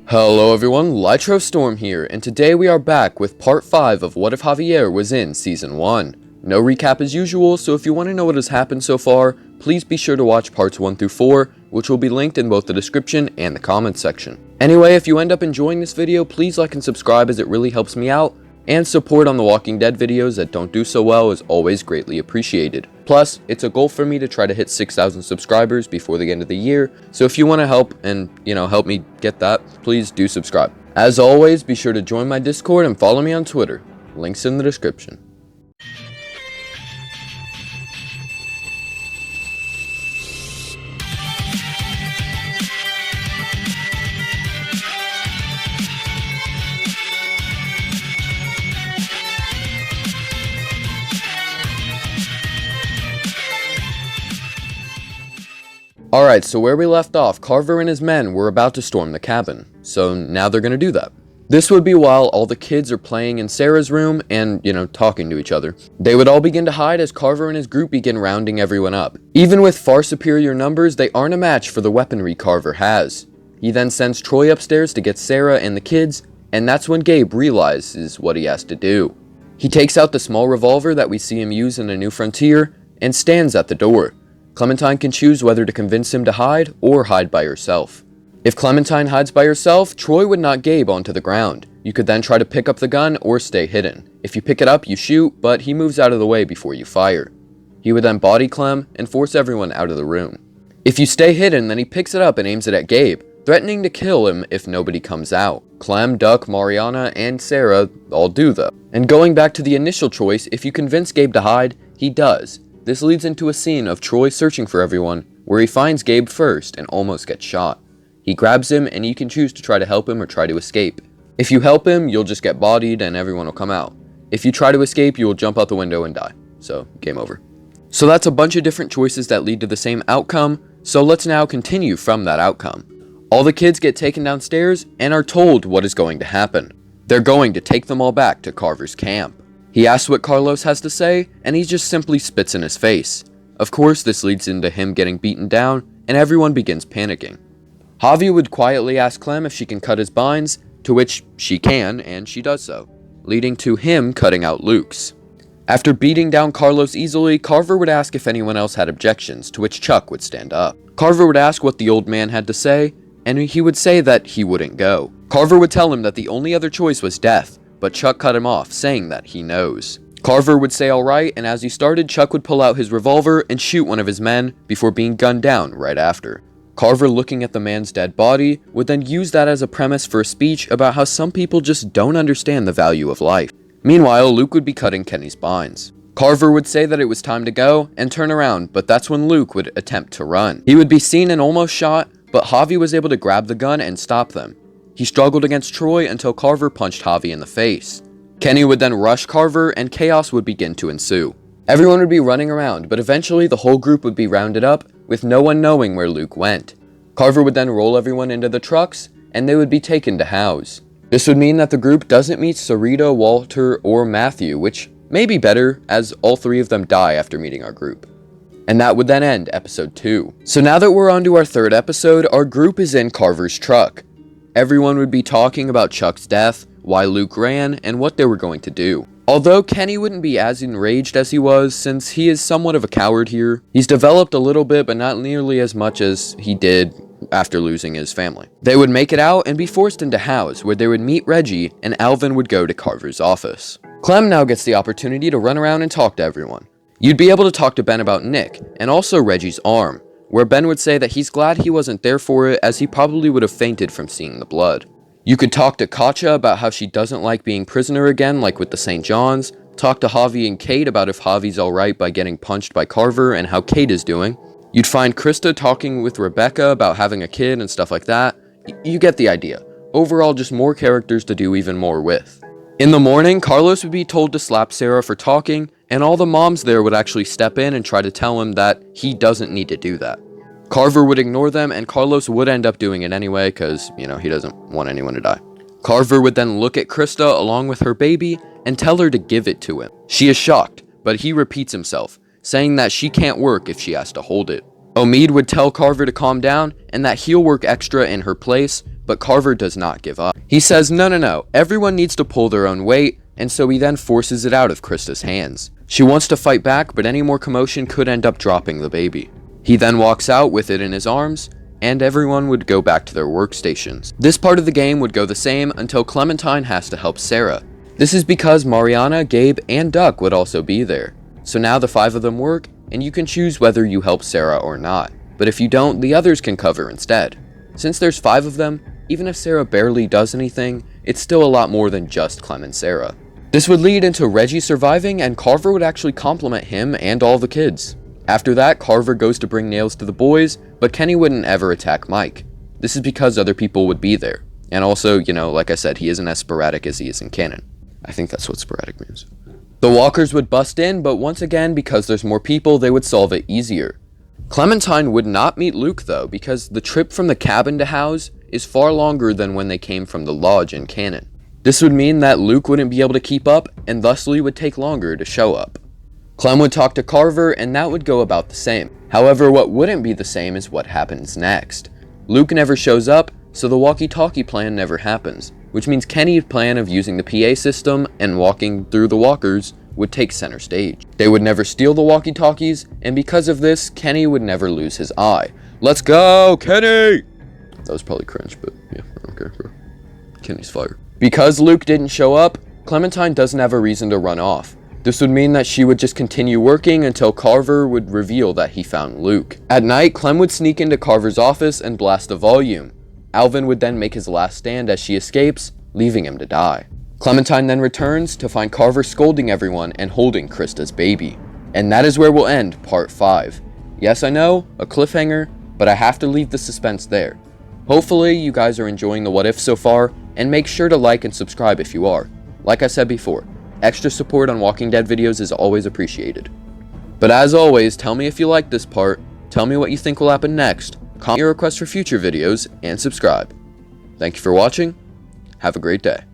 Hello everyone, Lytro Storm here, and today we are back with part 5 of What If Javier was in Season 1. No recap as usual, so if you want to know what has happened so far, please be sure to watch parts 1 through 4, which will be linked in both the description and the comments section. Anyway, if you end up enjoying this video, please like and subscribe as it really helps me out, and support on the Walking Dead videos that don't do so well is always greatly appreciated. Plus, it's a goal for me to try to hit 6,000 subscribers before the end of the year, so if you want to help and, help me get that, please do subscribe. As always, be sure to join my Discord and follow me on Twitter. Links in the description. Alright, so where we left off, Carver and his men were about to storm the cabin, so now they're gonna do that. This would be while all the kids are playing in Sarah's room and, talking to each other. They would all begin to hide as Carver and his group begin rounding everyone up. Even with far superior numbers, they aren't a match for the weaponry Carver has. He then sends Troy upstairs to get Sarah and the kids, and that's when Gabe realizes what he has to do. He takes out the small revolver that we see him use in A New Frontier, and stands at the door. Clementine can choose whether to convince him to hide or hide by herself. If Clementine hides by herself, Troy would knock Gabe onto the ground. You could then try to pick up the gun or stay hidden. If you pick it up, you shoot, but he moves out of the way before you fire. He would then body Clem and force everyone out of the room. If you stay hidden, then he picks it up and aims it at Gabe, threatening to kill him if nobody comes out. Clem, Duck, Mariana, and Sarah all do though. And going back to the initial choice, if you convince Gabe to hide, he does. This leads into a scene of Troy searching for everyone, where he finds Gabe first and almost gets shot. He grabs him and you can choose to try to help him or try to escape. If you help him, you'll just get bodied and everyone will come out. If you try to escape, you will jump out the window and die. So, game over. So that's a bunch of different choices that lead to the same outcome, so let's now continue from that outcome. All the kids get taken downstairs and are told what is going to happen. They're going to take them all back to Carver's camp. He asks what Carlos has to say, and he just simply spits in his face. Of course, this leads into him getting beaten down, and everyone begins panicking. Javi would quietly ask Clem if she can cut his binds, to which she can, and she does so, leading to him cutting out Luke's. After beating down Carlos easily, Carver would ask if anyone else had objections, to which Chuck would stand up. Carver would ask what the old man had to say, and he would say that he wouldn't go. Carver would tell him that the only other choice was death, but Chuck cut him off, saying that he knows. Carver would say alright, and as he started, Chuck would pull out his revolver and shoot one of his men before being gunned down right after. Carver, looking at the man's dead body, would then use that as a premise for a speech about how some people just don't understand the value of life. Meanwhile, Luke would be cutting Kenny's binds. Carver would say that it was time to go and turn around, but that's when Luke would attempt to run. He would be seen and almost shot, but Javi was able to grab the gun and stop them. He struggled against Troy until Carver punched Javi in the face. Kenny would then rush Carver and chaos would begin to ensue. Everyone would be running around, but eventually the whole group would be rounded up, with no one knowing where Luke went. Carver would then roll everyone into the trucks, and they would be taken to house. This would mean that the group doesn't meet Sarita, Walter, or Matthew, which may be better, as all three of them die after meeting our group. And that would then end episode 2. So now that we're on to our third episode, our group is in Carver's truck. Everyone would be talking about Chuck's death, why Luke ran, and what they were going to do. Although Kenny wouldn't be as enraged as he was, since he is somewhat of a coward here. He's developed a little bit, but not nearly as much as he did after losing his family. They would make it out and be forced into house, where they would meet Reggie, and Alvin would go to Carver's office. Clem now gets the opportunity to run around and talk to everyone. You'd be able to talk to Ben about Nick, and also Reggie's arm, where Ben would say that he's glad he wasn't there for it, as he probably would have fainted from seeing the blood. You could talk to Katja about how she doesn't like being prisoner again, like with the St. John's, talk to Javi and Kate about if Javi's alright by getting punched by Carver and how Kate is doing. You'd find Krista talking with Rebecca about having a kid and stuff like that. You get the idea. Overall, just more characters to do even more with. In the morning, Carlos would be told to slap Sarah for talking, and all the moms there would actually step in and try to tell him that he doesn't need to do that. Carver would ignore them, and Carlos would end up doing it anyway, because, he doesn't want anyone to die. Carver would then look at Krista along with her baby and tell her to give it to him. She is shocked, but he repeats himself, saying that she can't work if she has to hold it. Omid would tell Carver to calm down and that he'll work extra in her place, but Carver does not give up. He says no, everyone needs to pull their own weight, and so he then forces it out of Krista's hands. She wants to fight back, but any more commotion could end up dropping the baby. He then walks out with it in his arms, and everyone would go back to their workstations. This part of the game would go the same until Clementine has to help Sarah. This is because Mariana, Gabe, and Duck would also be there. So now the 5 of them work, and you can choose whether you help Sarah or not. But if you don't, the others can cover instead. Since there's 5 of them, even if Sarah barely does anything, it's still a lot more than just Clem and Sarah. This would lead into Reggie surviving, and Carver would actually compliment him and all the kids. After that, Carver goes to bring nails to the boys, but Kenny wouldn't ever attack Mike. This is because other people would be there. And also, like I said, he isn't as sporadic as he is in canon. I think that's what sporadic means. The walkers would bust in, but once again, because there's more people, they would solve it easier. Clementine would not meet Luke though, because the trip from the cabin to House is far longer than when they came from the lodge in canon. This would mean that Luke wouldn't be able to keep up, and thusly would take longer to show up. Clem would talk to Carver, and that would go about the same. However, what wouldn't be the same is what happens next. Luke never shows up, so the walkie-talkie plan never happens, which means Kenny's plan of using the PA system and walking through the walkers would take center stage. They would never steal the walkie-talkies, and because of this, Kenny would never lose his eye. Let's go, Kenny! That was probably cringe, but yeah, I don't care, bro. Kenny's fire. Because Luke didn't show up, Clementine doesn't have a reason to run off. This would mean that she would just continue working until Carver would reveal that he found Luke. At night, Clem would sneak into Carver's office and blast the volume. Alvin would then make his last stand as she escapes, leaving him to die. Clementine then returns to find Carver scolding everyone and holding Krista's baby. And that is where we'll end part 5. Yes, I know, a cliffhanger, but I have to leave the suspense there. Hopefully you guys are enjoying the what if so far, and make sure to like and subscribe if you are. Like I said before, extra support on Walking Dead videos is always appreciated. But as always, tell me if you liked this part, tell me what you think will happen next, comment your requests for future videos, and subscribe. Thank you for watching, have a great day.